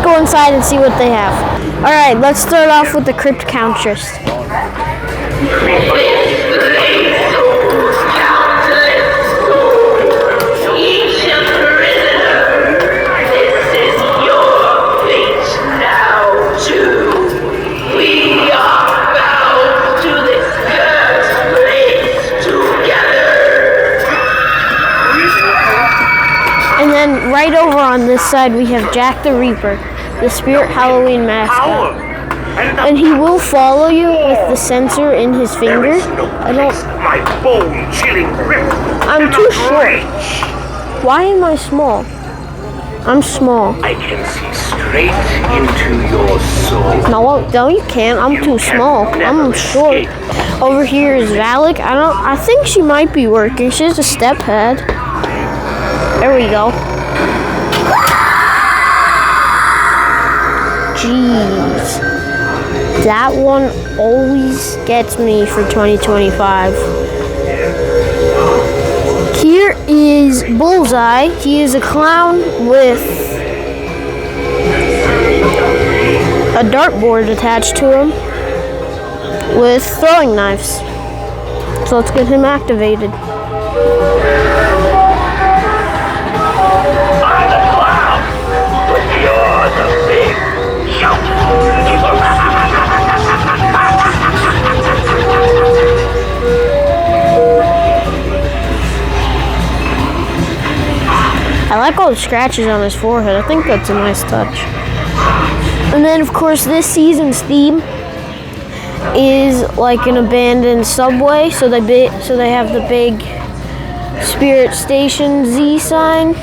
go inside and see what they have. Alright, let's start off with the Crypt Countress. And then right over on this side we have Jack the Reaper, the Spirit Halloween mascot. And he will follow you with the sensor in his finger. I'm too short. Why am I small? I'm small. I can see straight into your soul. No, you can't. I'm too small. I'm short. Over here is Valak. I think she might be working. She has a step pad. There we go. Jeez. That one always gets me for 2025. Here is Bullseye. He is a clown with a dartboard attached to him with throwing knives. So let's get him activated. I like all the scratches on his forehead. I think that's a nice touch. And then, of course, this season's theme is like an abandoned subway. So they have the big Spirit Station Z sign,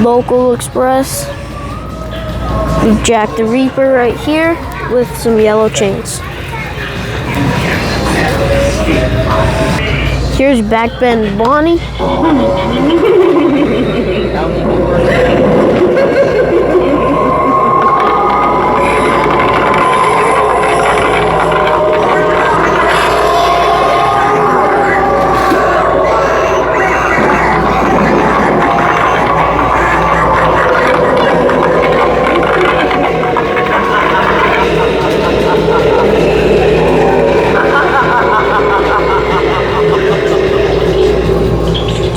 Local Express. We've Jack the Reaper right here with some yellow chains. Here's Backbend Bonnie.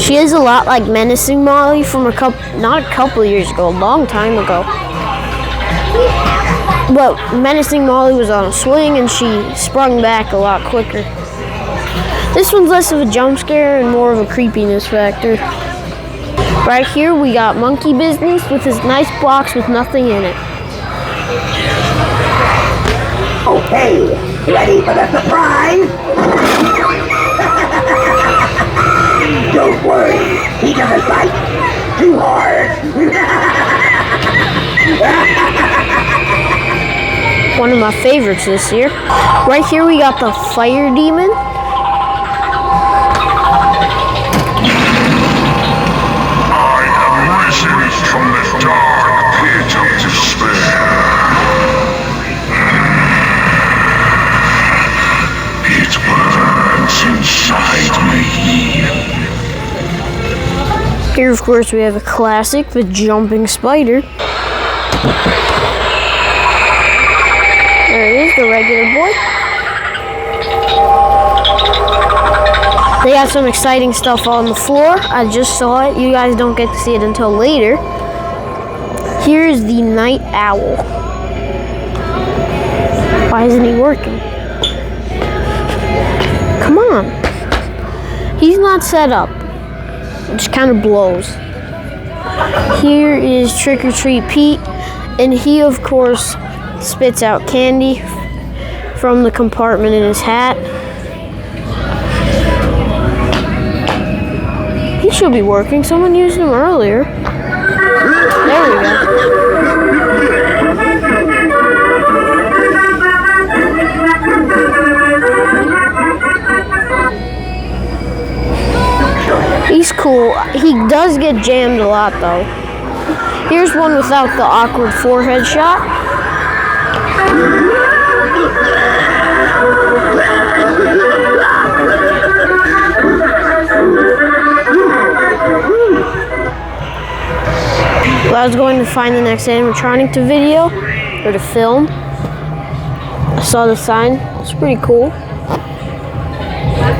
She is a lot like Menacing Molly from not a couple years ago, a long time ago. But Menacing Molly was on a swing and she sprung back a lot quicker. This one's less of a jump scare and more of a creepiness factor. Right here we got Monkey Business with his nice box with nothing in it. Okay, ready for the surprise? Don't worry, he doesn't bite too hard. One of my favorites this year. Right here we got the Fire Demon. I have risen from the dark pit of despair. It burns inside me. Here, of course, we have a classic, the Jumping Spider. There he is, the regular boy. They got some exciting stuff on the floor. I just saw it. You guys don't get to see it until later. Here's the Night Owl. Why isn't he working? Come on. He's not set up. It just kind of blows. Here is Trick or Treat Pete, and he, of course, spits out candy from the compartment in his hat. He should be working. Someone used him earlier. There we go. He's cool. He does get jammed a lot, though. Here's one without the awkward forehead shot. I was going to find the next animatronic to video, or to film. I saw the sign. It's pretty cool.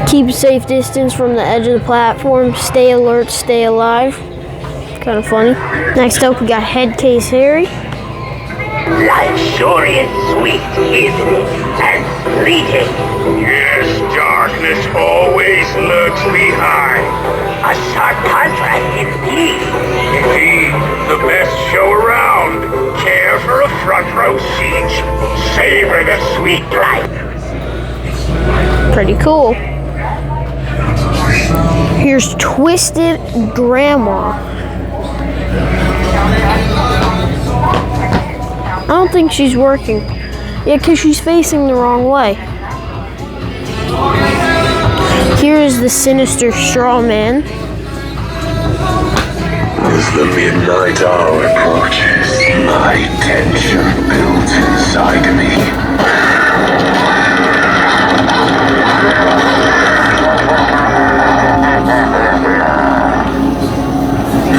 Keep a safe distance from the edge of the platform. Stay alert, stay alive. Kind of funny. Next up, we got Headcase Harry. Life sure is sweet, isn't it? And fleeting. Yes, darkness always lurks behind. A sharp contrast indeed. Indeed, the best show around. Care for a front row seat? Savor the sweet Life. Pretty cool. Here's Twisted Grandma. I don't think she's working. Yeah, because she's facing the wrong way. Here is the sinister straw man. As the midnight hour approaches, my tension builds inside me.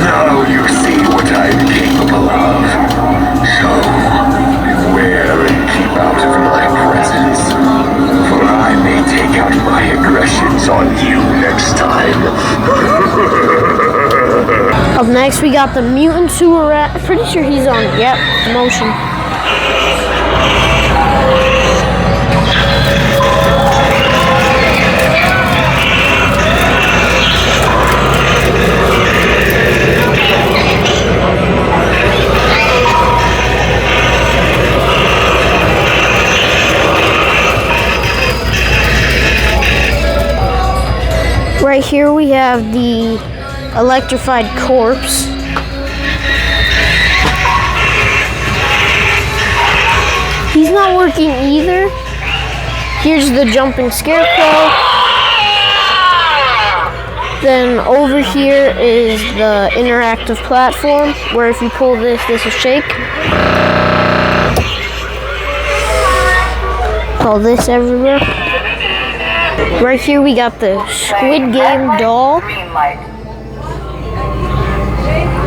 Now you see what I'm capable of. So, beware and keep out of my presence, for I may take out my aggressions on you next time. Up next, we got the mutant sewer rat. I'm pretty sure he's on, yep, motion. Right here we have the electrified corpse. He's not working either. Here's the jumping scarecrow. Then over here is the interactive platform, where if you pull this, this will shake. All this everywhere. Right here we got the Squid Game doll. Green light.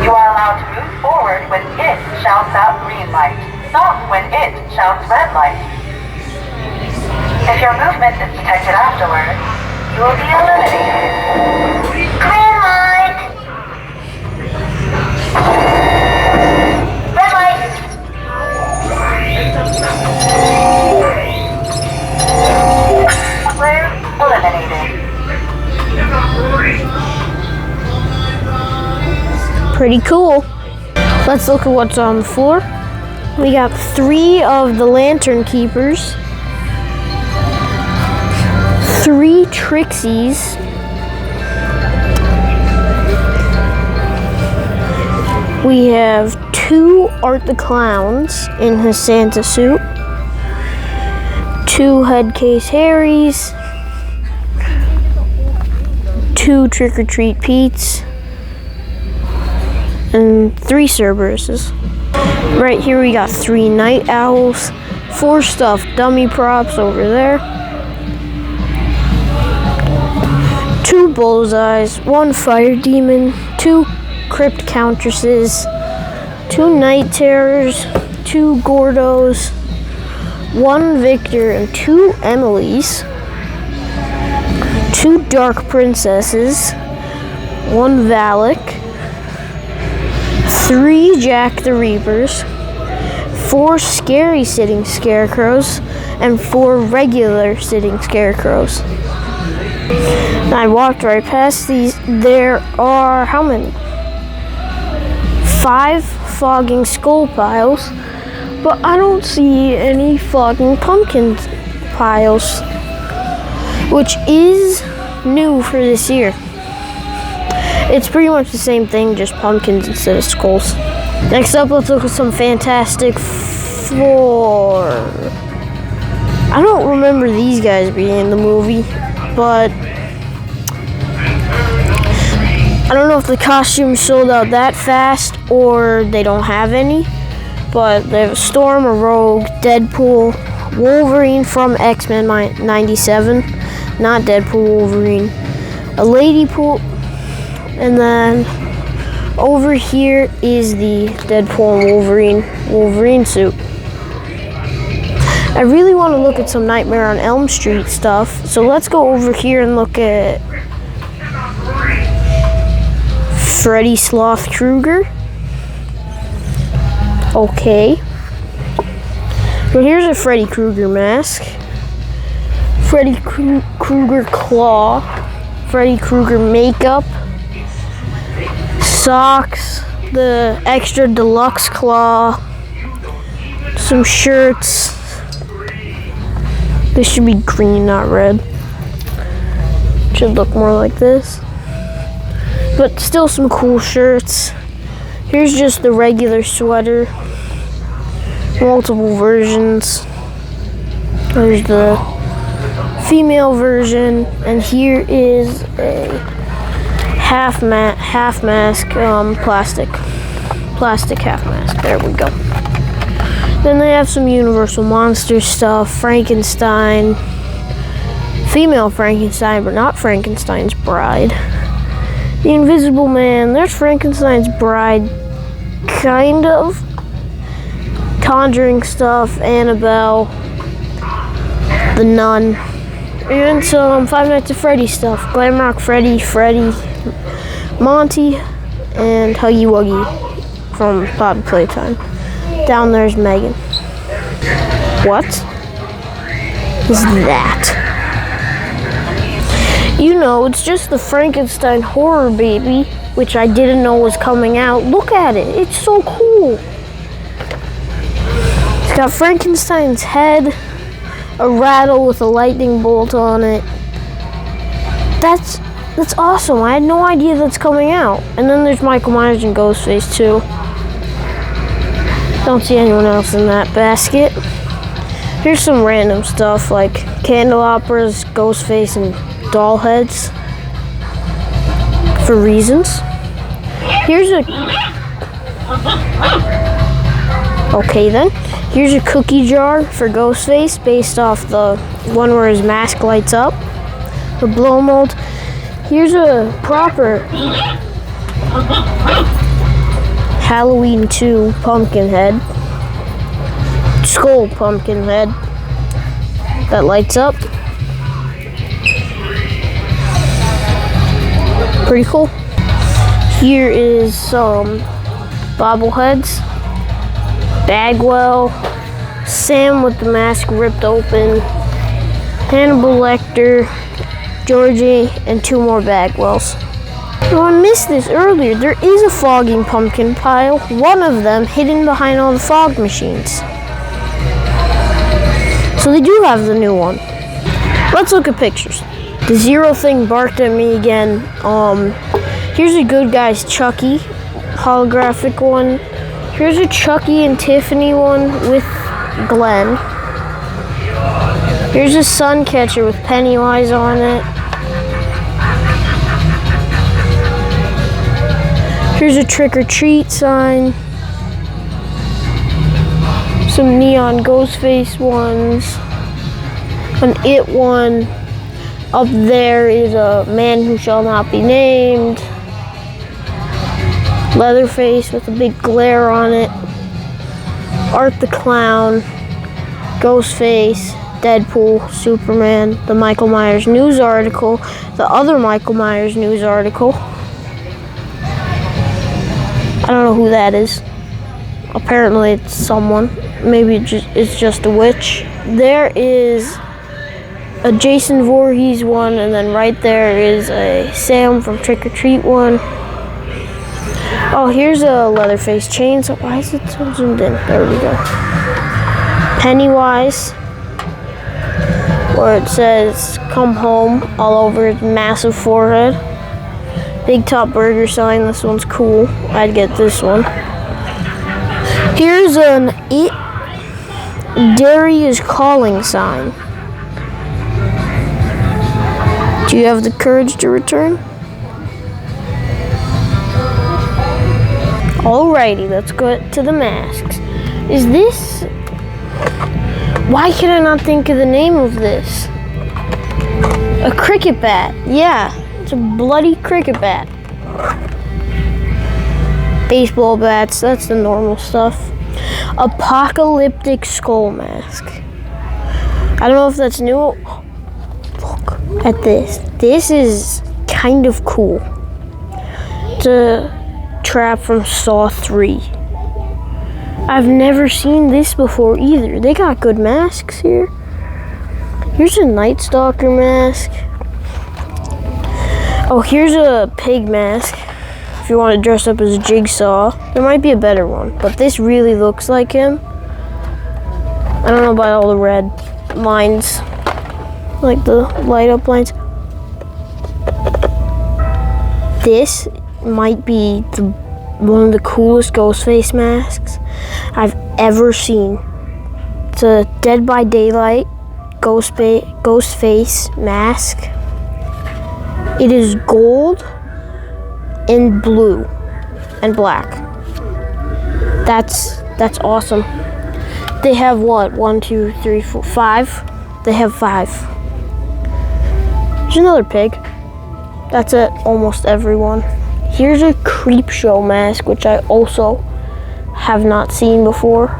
You are allowed to move forward when it shouts out green light, not when it shouts red light. If your movement is detected afterward, you will be eliminated. Green light! Red light! Clear, eliminated. Pretty cool. Let's look at what's on the floor. We got 3 of the lantern keepers, 3 Trixies, we have 2 Art the Clowns in his Santa suit, 2 Headcase Harrys, 2 Trick or Treat Petes, and 3 Cerberuses. Right here we got 3 Night Owls, 4 stuffed dummy props over there, 2 Bullseyes, 1 Fire Demon, 2 Crypt Countresses, 2 Night Terrors, 2 Gordos, 1 Victor and 2 Emilys, 2 Dark Princesses, 1 Valak, 3 Jack the Reapers, 4 Scary Sitting Scarecrows, and 4 regular Sitting Scarecrows. And I walked right past these. There are, how many? 5 Fogging Skull Piles, but I don't see any Fogging Pumpkin Piles, which is new for this year. It's pretty much the same thing, just pumpkins instead of skulls. Next up, let's look at some Fantastic Four. I don't remember these guys being in the movie, but I don't know if the costumes sold out that fast or they don't have any, but they have a Storm, a Rogue, Deadpool, Wolverine from X-Men 97, not Deadpool, Wolverine, a Ladypool, and then Over here is the Deadpool and Wolverine suit. I really want to look at some Nightmare on Elm Street stuff, so let's go over here and look at Freddy Sloth Krueger. Okay. But here's a Freddy Krueger mask. Freddy Krueger claw. Freddy Krueger makeup. Socks. The extra deluxe claw. Some shirts. This should be green, not red. Should look more like this. But still some cool shirts. Here's just the regular sweater. Multiple versions. There's the female version. And here is a half mask, plastic half mask. There we go. Then they have some Universal Monster stuff, Frankenstein, female Frankenstein, but not Frankenstein's bride. The Invisible Man, there's Frankenstein's bride, kind of. Conjuring stuff, Annabelle, The Nun, and some Five Nights at Freddy stuff, Glamrock Freddy, Monty, and Huggy Wuggy from Poppy Playtime. Down there's Megan. What is that? You know, it's just the Frankenstein horror baby, which I didn't know was coming out. Look at it. It's so cool. It's got Frankenstein's head, a rattle with a lightning bolt on it. That's awesome. I had no idea that's coming out. And then there's Michael Myers and Ghostface too. Don't see anyone else in that basket. Here's some random stuff like candelabras, Ghostface, and doll heads. For reasons. Here's a... Okay then. Here's a cookie jar for Ghostface based off the one where his mask lights up. The blow mold. Here's a proper Halloween 2 pumpkin head. Skull pumpkin head that lights up. Pretty cool. Here is some bobbleheads. Bagwell, Sam with the mask ripped open, Hannibal Lecter, Georgie, and 2 more Bagwells. Oh, I missed this earlier. There is a fogging pumpkin pile, one of them hidden behind all the fog machines. So they do have the new one. Let's look at pictures. The Zero thing barked at me again. Here's a Good Guys Chucky holographic one. Here's a Chucky and Tiffany one with Glenn. Here's a sun catcher with Pennywise on it. Here's a trick or treat sign. Some neon Ghostface ones. An It one. Up there is a Man Who Shall Not Be Named. Leatherface with a big glare on it. Art the Clown. Ghostface. Deadpool. Superman. The Michael Myers news article. The other Michael Myers news article. I don't know who that is. Apparently it's someone. Maybe it's just a witch. There is a Jason Voorhees one, and then right there is a Sam from Trick or Treat one. Oh, here's a Leatherface chainsaw. Why is it so zoomed in? There we go. Pennywise, where it says "Come Home" all over his massive forehead. Big Top Burger sign. This one's cool. I'd get this one. Here's an It Dairy is Calling sign. Do you have the courage to return? Alrighty, let's go to the masks. Is this... Why can I not think of the name of this? A cricket bat. Yeah, it's a bloody cricket bat. Baseball bats, that's the normal stuff. Apocalyptic skull mask. I don't know if that's new. Look at this. This is kind of cool. It's a trap from Saw 3. I've never seen this before either. They got good masks here. Here's a Night Stalker mask. Oh, here's a pig mask. If you want to dress up as Jigsaw, there might be a better one, but this really looks like him. I don't know about all the red lines, like the light up lines. This might be one of the coolest Ghostface masks I've ever seen. It's a Dead by Daylight Ghostface mask. It is gold and blue and black. That's awesome. They have what? 1, 2, 3, 4, 5. They have 5. There's another pig. That's at almost everyone. Here's a creep show mask, which I also have not seen before.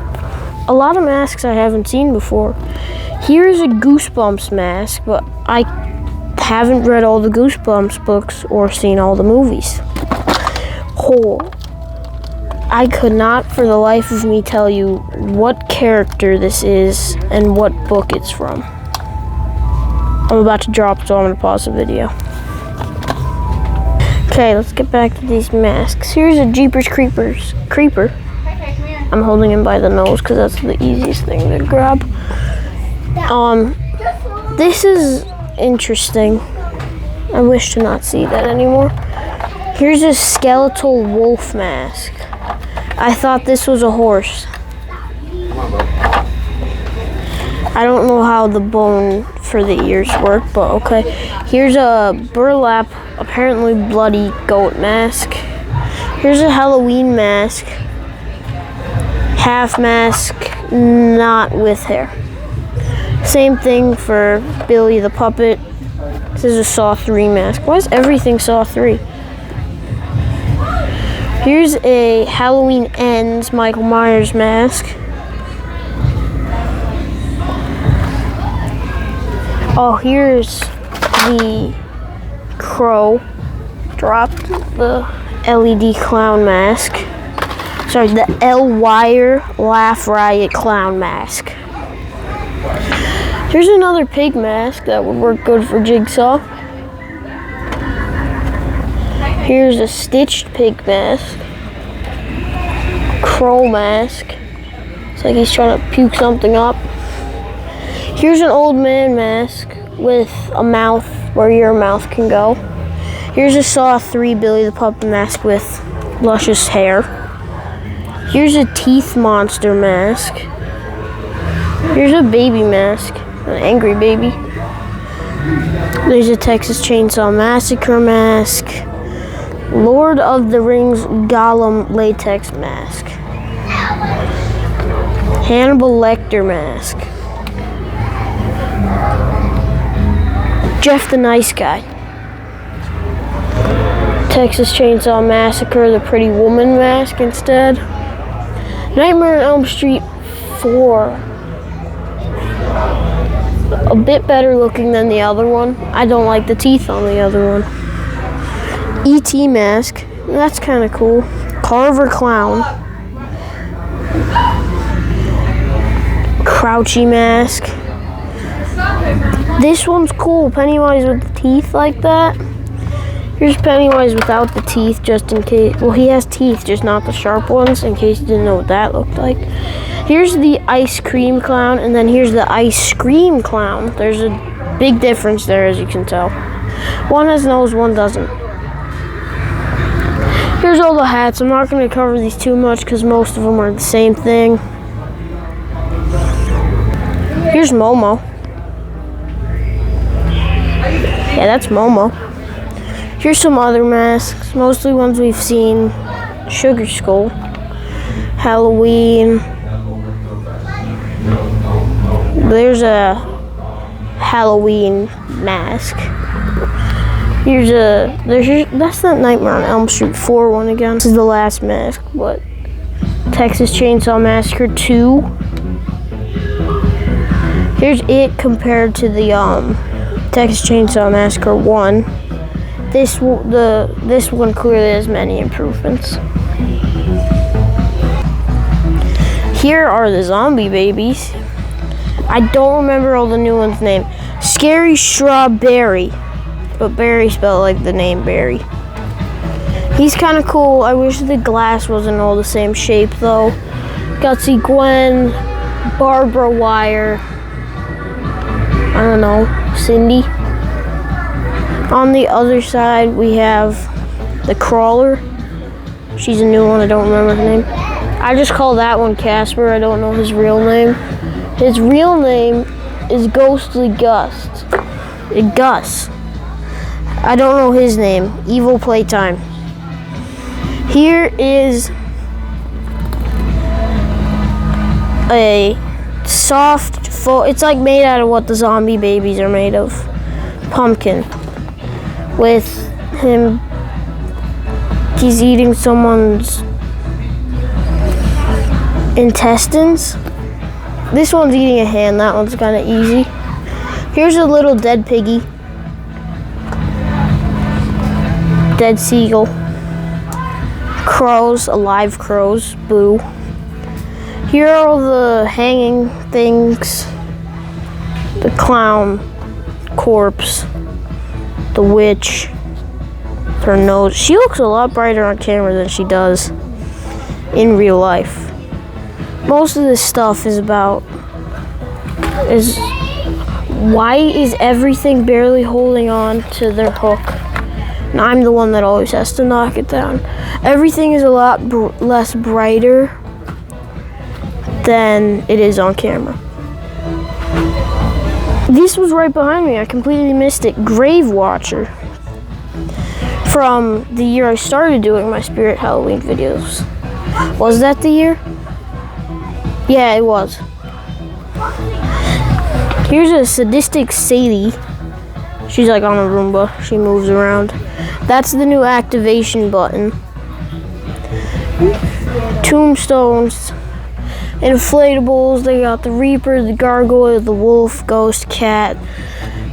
A lot of masks I haven't seen before. Here's a Goosebumps mask, but I haven't read all the Goosebumps books or seen all the movies. Oh, I could not for the life of me tell you what character this is and what book it's from. I'm about to drop, so I'm going to pause the video. Okay, let's get back to these masks. Here's a Jeepers Creeper. Okay, come here. I'm holding him by the nose because that's the easiest thing to grab. This is interesting. I wish to not see that anymore. Here's a skeletal wolf mask. I thought this was a horse. I don't know how the bone for the ears work, but okay. Here's a burlap, apparently bloody goat mask. Here's a Halloween mask. Half mask, not with hair. Same thing for Billy the Puppet. This is a Saw 3 mask. Why is everything Saw 3? Here's a Halloween Ends Michael Myers mask. Oh, here's the Crow. Dropped the LED clown mask. Sorry, the L-Wire Laugh Riot clown mask. Here's another pig mask that would work good for Jigsaw. Here's a stitched pig mask. Crow mask. It's like he's trying to puke something up. Here's an old man mask with a mouth where your mouth can go. Here's a Saw 3 Billy the Puppet mask with luscious hair. Here's a teeth monster mask. Here's a baby mask. An angry baby. There's a Texas Chainsaw Massacre mask. Lord of the Rings Gollum latex mask. Hannibal Lecter mask. Jeff the Nice Guy. Texas Chainsaw Massacre, the Pretty Woman mask instead. Nightmare on Elm Street 4. A bit better looking than the other one. I don't like the teeth on the other one. E.T. mask. That's kind of cool. Carver Clown. Crouchy mask. This one's cool. Pennywise with the teeth like that. Here's Pennywise without the teeth, just in case. Well, he has teeth, just not the sharp ones, in case you didn't know what that looked like. Here's the Ice Cream Clown, and then here's the Ice Scream Clown. There's a big difference there, as you can tell. One has nose, one doesn't. Here's all the hats. I'm not going to cover these too much because most of them are the same thing. Here's Momo. Yeah, that's Momo. Here's some other masks, mostly ones we've seen. Sugar Skull. Halloween. There's a Halloween mask. That's the Nightmare on Elm Street 4 one again. This is the last mask, but Texas Chainsaw Massacre 2. Here's it compared to the Texas Chainsaw Massacre 1. This one clearly has many improvements. Here are the zombie babies. I don't remember all the new ones' name. Scary Strawberry, but Barry spelled like the name Barry. He's kind of cool. I wish the glass wasn't all the same shape though. Gutsy Gwen, Barbara Wire, I don't know, Cindy. On the other side we have the Crawler. She's a new one, I don't remember her name. I just call that one Casper, I don't know his real name. His real name is Ghostly Gus. I don't know his name. Evil Playtime. Here is a soft it's like made out of what the zombie babies are made of. Pumpkin. With him, he's eating someone's intestines. This one's eating a hand, that one's kind of easy. Here's a little dead piggy. Dead seagull. Crows, alive crows, boo. Here are all the hanging things. The clown corpse. The witch. Her nose. She looks a lot brighter on camera than she does in real life. Most of this stuff is why is everything barely holding on to their hook? And I'm the one that always has to knock it down. Everything is a lot less brighter than it is on camera. This was right behind me. I completely missed it. Grave Watcher. From the year I started doing my Spirit Halloween videos. Was that the year? Yeah, it was. Here's a sadistic Sadie. She's like on a Roomba. She moves around. That's the new activation button. Tombstones. Inflatables. They got the Reaper, the Gargoyle, the Wolf, Ghost, Cat.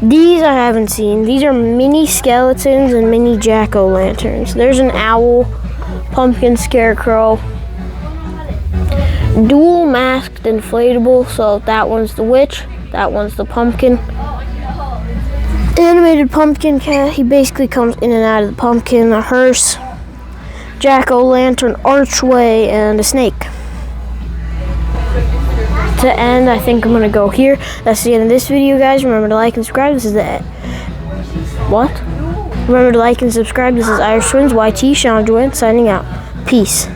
These I haven't seen. These are mini skeletons and mini jack-o'-lanterns. There's an owl, pumpkin scarecrow. Dual masked inflatable, so that one's the witch, that one's the pumpkin. Animated pumpkin cat, he basically comes in and out of the pumpkin, a hearse, jack-o'-lantern archway, and a snake. To end, I think I'm gonna go here. That's the end of this video, guys. Remember to like and subscribe. This is the Remember to like and subscribe. This is IrishTwinsYT.Sean-JoAnn signing out. Peace.